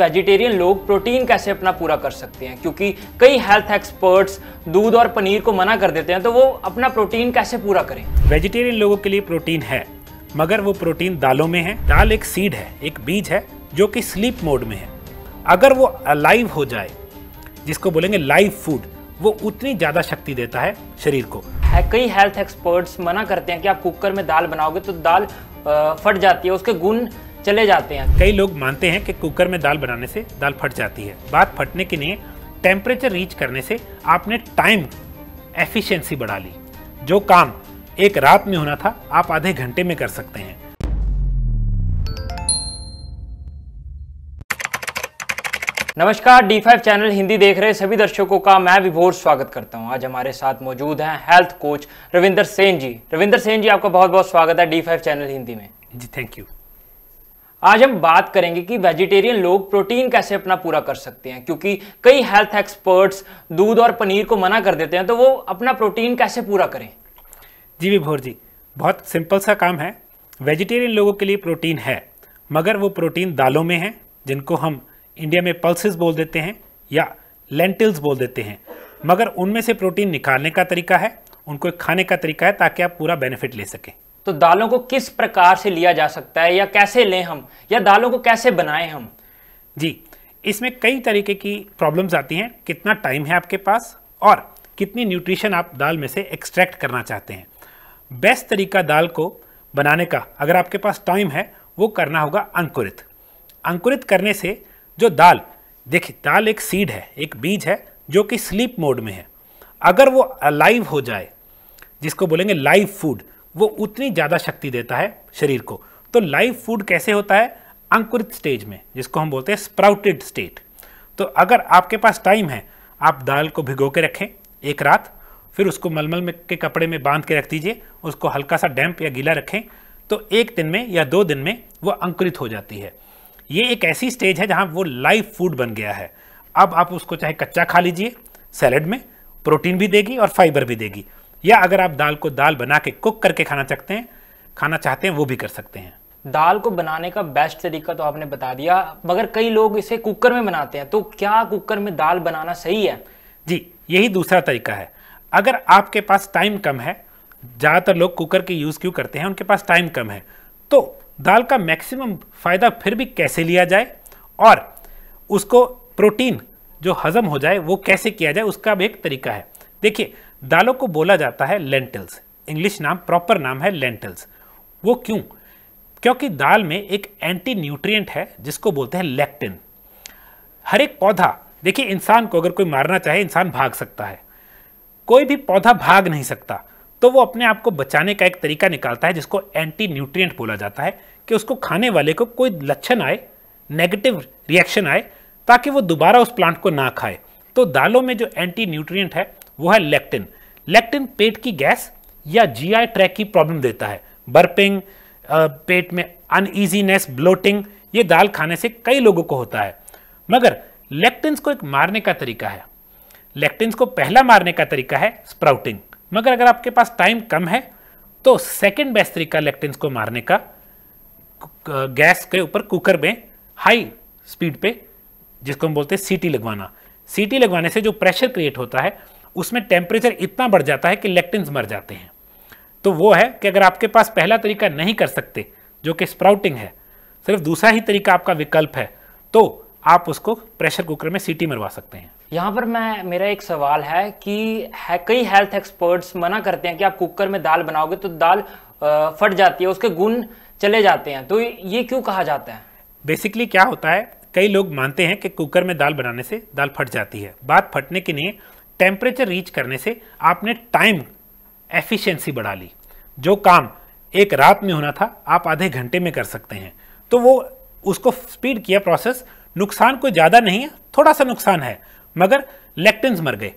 Vegetarian लोग protein कैसे अपना पूरा कर सकते हैं, क्योंकि कई हेल्थ एक्सपर्ट्स दूध और पनीर को मना कर देते हैं, तो वो अपना प्रोटीन कैसे पूरा करें। वेजिटेरियन लोगों के लिए प्रोटीन है, मगर वो प्रोटीन दालों में है। दाल एक सीड है, एक बीज है जो कि स्लीप मोड में है। अगर वो अलाइव हो जाए, जिसको बोलेंगे लाइव फूड, वो उतनी ज़्यादा शक्ति देता है शरीर को। कई हेल्थ एक्सपर्ट्स मना करते हैं कि आप कुकर में दाल बनाओगे तो दाल फट जाती है, उसके गुण चले जाते हैं। कई लोग मानते हैं कि कुकर में दाल बनाने से दाल फट जाती है। बात फटने के लिए टेम्परेचर रीच करने से आपने टाइम एफिशिएंसी बढ़ा ली। जो काम एक रात में होना था, आप आधे घंटे में कर सकते हैं। नमस्कार, D5 चैनल हिंदी देख रहे सभी दर्शकों का मैं विभोर स्वागत करता हूं। आज हमारे साथ मौजूद हैं हेल्थ कोच रविंदर सेन जी। रविंदर सेन जी, आपका बहुत बहुत स्वागत है D5 चैनल हिंदी में। जी, थैंक यू। आज हम बात करेंगे कि वेजिटेरियन लोग प्रोटीन कैसे अपना पूरा कर सकते हैं, क्योंकि कई हेल्थ एक्सपर्ट्स दूध और पनीर को मना कर देते हैं, तो वो अपना प्रोटीन कैसे पूरा करें। जी विभोर जी, बहुत सिंपल सा काम है। वेजिटेरियन लोगों के लिए प्रोटीन है, मगर वो प्रोटीन दालों में है, जिनको हम इंडिया में पल्सेस बोल देते हैं या लेंटिल्स बोल देते हैं। मगर उनमें से प्रोटीन निकालने का तरीका है, उनको एक खाने का तरीका है, ताकि आप पूरा बेनिफिट ले सकें। तो दालों को किस प्रकार से लिया जा सकता है, या कैसे लें हम, या दालों को कैसे बनाएं हम। जी, इसमें कई तरीके की प्रॉब्लम्स आती हैं। कितना टाइम है आपके पास और कितनी न्यूट्रिशन आप दाल में से एक्सट्रैक्ट करना चाहते हैं। बेस्ट तरीका दाल को बनाने का, अगर आपके पास टाइम है, वो करना होगा अंकुरित। अंकुरित करने से जो दाल, देखिए दाल एक सीड है, एक बीज है जो कि स्लीप मोड में है। अगर वो अलाइव हो जाए, जिसको बोलेंगे लाइव फूड, वो उतनी ज़्यादा शक्ति देता है शरीर को। तो लाइव फूड कैसे होता है? अंकुरित स्टेज में, जिसको हम बोलते हैं स्प्राउटेड स्टेट। तो अगर आपके पास टाइम है, आप दाल को भिगो के रखें एक रात, फिर उसको मलमल के कपड़े में बांध के रख दीजिए, उसको हल्का सा डैम्प या गीला रखें, तो एक दिन में या 2 दिन में वो अंकुरित हो जाती है। ये एक ऐसी स्टेज है जहां वो लाइव फूड बन गया है। अब आप उसको चाहे कच्चा खा लीजिए सैलेड में, प्रोटीन भी देगी और फाइबर भी देगी, या अगर आप दाल को दाल बना के कुक करके खाना चाहते हैं वो भी कर सकते हैं। दाल को बनाने का बेस्ट तरीका तो आपने बता दिया, मगर कई लोग इसे कुकर में बनाते हैं, तो क्या कुकर में दाल बनाना सही है? जी, यही दूसरा तरीका है। अगर आपके पास टाइम कम है, ज़्यादातर लोग कुकर के यूज़ क्यों करते हैं, उनके पास टाइम कम है, तो दाल का मैक्सिमम फ़ायदा फिर भी कैसे लिया जाए और उसको प्रोटीन जो हजम हो जाए वो कैसे किया जाए, उसका भी एक तरीका है। देखिए, दालों को बोला जाता है लेंटिल्स, इंग्लिश नाम, प्रॉपर नाम है लेंटिल्स। वो क्यों? क्योंकि दाल में एक एंटी न्यूट्रिएंट है जिसको बोलते हैं लेक्टिन। हर एक पौधा, देखिए इंसान को अगर कोई मारना चाहे, इंसान भाग सकता है, कोई भी पौधा भाग नहीं सकता, तो वो अपने आप को बचाने का एक तरीका निकालता है जिसको एंटी न्यूट्रिएंट बोला जाता है, कि उसको खाने वाले को कोई लक्षण आए, नेगेटिव रिएक्शन आए, ताकि वो दोबारा उस प्लांट को ना खाए। तो दालों में जो एंटी न्यूट्रिएंट है वो है लेक्टिन। लेक्टिन पेट की गैस या जीआई ट्रैक की प्रॉब्लम देता है, बर्पिंग, पेट में अनईजीनेस, ब्लोटिंग, ये दाल खाने से कई लोगों को होता है। मगर लेक्टिन्स को एक मारने का तरीका है। लेक्टिन्स को पहला मारने का तरीका है स्प्राउटिंग। मगर अगर आपके पास टाइम कम है, तो सेकंड बेस्ट तरीका लेक्टिन्स को मारने का, गैस के ऊपर कुकर में हाई स्पीड पे, जिसको हम बोलते हैं सीटी लगवाना। सीटी लगवाने से जो प्रेशर क्रिएट होता है, उसमें टेम्परेचर इतना बढ़ जाता है कि लेक्टिन्स मर जाते हैं। तो वो है कि अगर आपके पास पहला तरीका नहीं कर सकते, जो कि स्प्राउटिंग है, सिर्फ दूसरा ही तरीका आपका विकल्प है, तो आप उसको प्रेशर कुकर में सीटी मरवा सकते हैं। यहाँ पर मेरा एक सवाल है कि कई हेल्थ एक्सपर्ट्स मना करते हैं कि आप कुकर में दाल बनाओगे तो दाल फट जाती है, उसके गुण चले जाते हैं, तो ये क्यों कहा जाता है? बेसिकली क्या होता है, कई लोग मानते हैं कि कुकर में दाल बनाने से दाल फट जाती है। बात फटने के लिए टेम्परेचर रीच करने से आपने टाइम एफिशिएंसी बढ़ा ली। जो काम एक रात में होना था, आप आधे घंटे में कर सकते हैं। तो वो उसको स्पीड किया प्रोसेस। नुकसान कोई ज़्यादा नहीं है, थोड़ा सा नुकसान है, मगर लेक्टिन्स मर गए।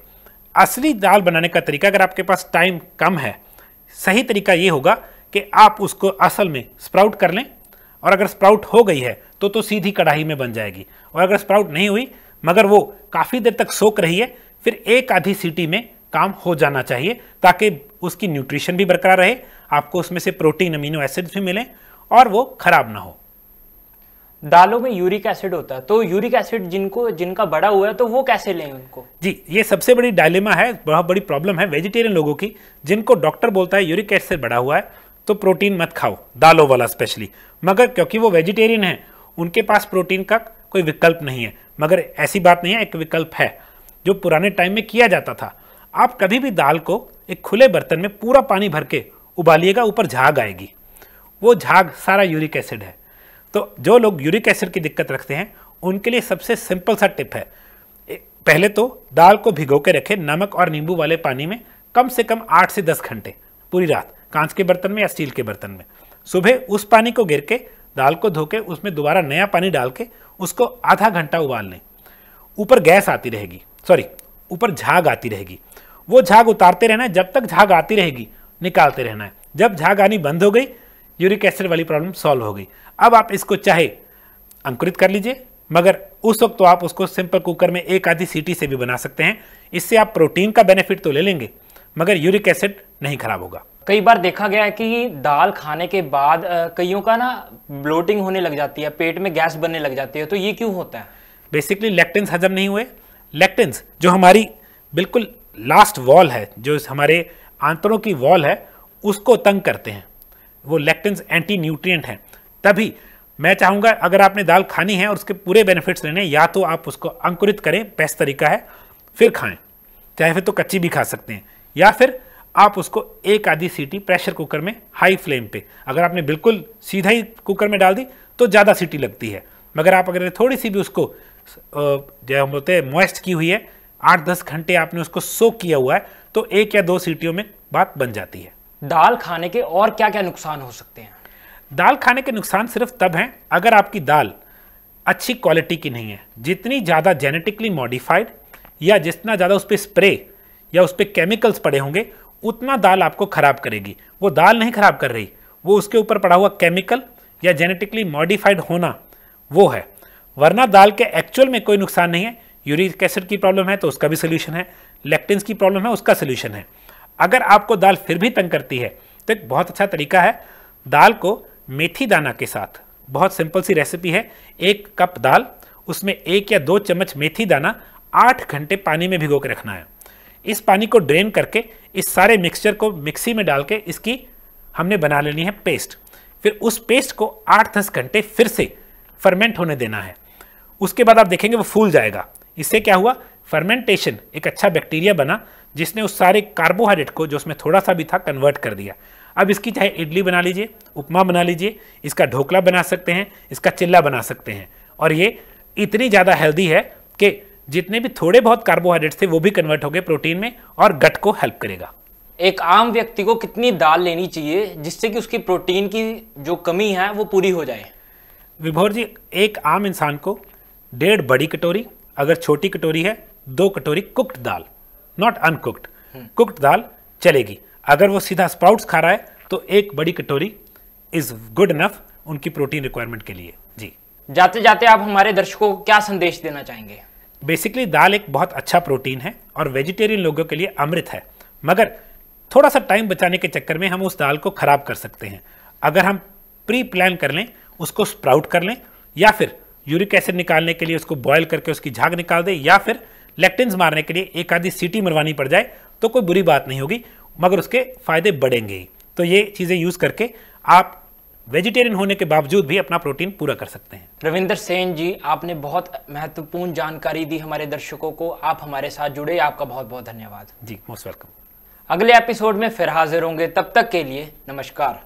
असली दाल बनाने का तरीका, अगर आपके पास टाइम कम है, सही तरीका ये होगा कि आप उसको असल में स्प्राउट कर लें, और अगर स्प्राउट हो गई है तो सीधी कढ़ाई में बन जाएगी। और अगर स्प्राउट नहीं हुई, मगर वो काफ़ी देर तक सोख रही है, फिर एक आधी सीटी में काम हो जाना चाहिए, ताकि उसकी न्यूट्रिशन भी बरकरार रहे, आपको उसमें से प्रोटीन, अमीनो एसिड्स भी मिलें और वो खराब ना हो। दालों में यूरिक एसिड होता है, तो यूरिक एसिड जिनका बढ़ा हुआ है तो वो कैसे लें उनको? जी, ये सबसे बड़ी डायलेमा है, बहुत बड़ी प्रॉब्लम है वेजिटेरियन लोगों की, जिनको डॉक्टर बोलता है यूरिक एसिड बढ़ा हुआ है तो प्रोटीन मत खाओ, दालों वाला स्पेशली। मगर क्योंकि वो वेजिटेरियन है, उनके पास प्रोटीन का कोई विकल्प नहीं है। मगर ऐसी बात नहीं है, एक विकल्प है जो पुराने टाइम में किया जाता था। आप कभी भी दाल को एक खुले बर्तन में पूरा पानी भर के उबालिएगा, ऊपर झाग आएगी, वो झाग सारा यूरिक एसिड है। तो जो लोग यूरिक एसिड की दिक्कत रखते हैं उनके लिए सबसे सिंपल सा टिप है, पहले तो दाल को भिगो के रखें नमक और नींबू वाले पानी में कम से कम 8 से 10 घंटे, पूरी रात, कांच के बर्तन में या स्टील के बर्तन में। सुबह उस पानी को गिर के दाल को धो के उसमें दोबारा नया पानी डाल के उसको आधा घंटा उबाल लें। ऊपर गैस आती रहेगी, ऊपर झाग आती रहेगी, वो झाग उतारते रहना है, जब तक झाग आती रहेगी निकालते रहना है। जब झाग आनी बंद हो गई, यूरिक एसिड वाली प्रॉब्लम सॉल्व हो गई। अब आप इसको चाहे अंकुरित कर लीजिए, मगर उस वक्त तो आप उसको सिंपल कुकर में एक आधी सीटी से भी बना सकते हैं। इससे आप प्रोटीन का बेनिफिट तो ले लेंगे, मगर यूरिक एसिड नहीं खराब होगा। कई बार देखा गया है कि दाल खाने के बाद कईयों का ना ब्लोटिंग होने लग जाती है, पेट में गैस बनने लग जाती है, तो ये क्यों होता है? बेसिकली लेक्टिन्स हजम नहीं हुए। लेक्टिन्स जो हमारी बिल्कुल लास्ट वॉल है, जो हमारे आंतों की वॉल है, उसको तंग करते हैं। वो लेक्टिन्स एंटी न्यूट्रिएंट हैं। तभी मैं चाहूँगा अगर आपने दाल खानी है और उसके पूरे बेनिफिट्स लेने, या तो आप उसको अंकुरित करें, बेस्ट तरीका है, फिर खाएं। चाहे फिर तो कच्ची भी खा सकते हैं, या फिर आप उसको एक आधी सीटी प्रेशर कुकर में हाई फ्लेम पे, अगर आपने बिल्कुल सीधा ही कुकर में डाल दी तो ज़्यादा सीटी लगती है। मगर आप अगर थोड़ी सी भी उसको जो हम बोलते हैं मॉइस्ट की हुई है, 8-10 घंटे आपने उसको सोक किया हुआ है, तो 1 या 2 सीटियों में बात बन जाती है। दाल खाने के और क्या क्या नुकसान हो सकते हैं? दाल खाने के नुकसान सिर्फ तब हैं अगर आपकी दाल अच्छी क्वालिटी की नहीं है। जितनी ज़्यादा जेनेटिकली मॉडिफाइड या जितना ज़्यादा उस पर स्प्रे या उस पर केमिकल्स पड़े होंगे, उतना दाल आपको ख़राब करेगी। वो दाल नहीं ख़राब कर रही, वो उसके ऊपर पड़ा हुआ केमिकल या जेनेटिकली मॉडिफाइड होना वो है। वरना दाल के एक्चुअल में कोई नुकसान नहीं है। यूरिक एसिड की प्रॉब्लम है तो उसका भी सोल्यूशन है, लेक्टिन्स की प्रॉब्लम है उसका सोल्यूशन है। अगर आपको दाल फिर भी तंग करती है तो एक बहुत अच्छा तरीका है, दाल को मेथी दाना के साथ, बहुत सिंपल सी रेसिपी है, 1 कप दाल, उसमें 1 या 2 चम्मच मेथी दाना 8 घंटे पानी में भिगो के रखना है। इस पानी को ड्रेन करके इस सारे मिक्सचर को मिक्सी में डाल के इसकी हमने बना लेनी है पेस्ट। फिर उस पेस्ट को 8-10 घंटे फिर से फर्मेंट होने देना है। उसके बाद आप देखेंगे वो फूल जाएगा। इससे क्या हुआ, फर्मेंटेशन, एक अच्छा बैक्टीरिया बना जिसने उस सारे कार्बोहाइड्रेट को जो उसमें थोड़ा सा भी था कन्वर्ट कर दिया। अब इसकी चाहे इडली बना लीजिए, उपमा बना लीजिए, इसका ढोकला बना सकते हैं, इसका चिल्ला बना सकते हैं। और ये इतनी ज़्यादा हेल्दी है कि जितने भी थोड़े बहुत कार्बोहाइड्रेट्स थे वो भी कन्वर्ट हो गए प्रोटीन में और गट को हेल्प करेगा। एक आम व्यक्ति को कितनी दाल लेनी चाहिए जिससे कि उसकी प्रोटीन की जो कमी है वो पूरी हो जाए? विभोर जी, एक आम इंसान को 1.5 बड़ी कटोरी, अगर छोटी कटोरी है 2 कटोरी कुक्ड दाल, नॉट अनकुक्ड, कुक्ड दाल चलेगी। अगर वो सीधा स्प्राउट्स खा रहा है तो 1 बड़ी कटोरी इज गुड इनफ उनकी प्रोटीन रिक्वायरमेंट के लिए। जी, जाते जाते आप हमारे दर्शकों को क्या संदेश देना चाहेंगे? बेसिकली दाल एक बहुत अच्छा प्रोटीन है और वेजिटेरियन लोगों के लिए अमृत है, मगर थोड़ा सा टाइम बचाने के चक्कर में हम उस दाल को खराब कर सकते हैं। अगर हम प्री प्लान कर लें, उसको स्प्राउट कर लें, या फिर यूरिक एसिड निकालने के लिए उसको बॉयल करके उसकी झाग निकाल दें, या फिर लेक्टिन्स मारने के लिए एक आधी सीटी मरवानी पड़ जाए, तो कोई बुरी बात नहीं होगी, मगर उसके फायदे बढ़ेंगे ही। तो ये चीज़ें यूज़ करके आप वेजिटेरियन होने के बावजूद भी अपना प्रोटीन पूरा कर सकते हैं। रविंदर सेन जी, आपने बहुत महत्वपूर्ण जानकारी दी हमारे दर्शकों को। आप हमारे साथ जुड़े, आपका बहुत बहुत धन्यवाद। जी, मोस्ट वेलकम। अगले एपिसोड में फिर हाजिर होंगे, तब तक के लिए नमस्कार।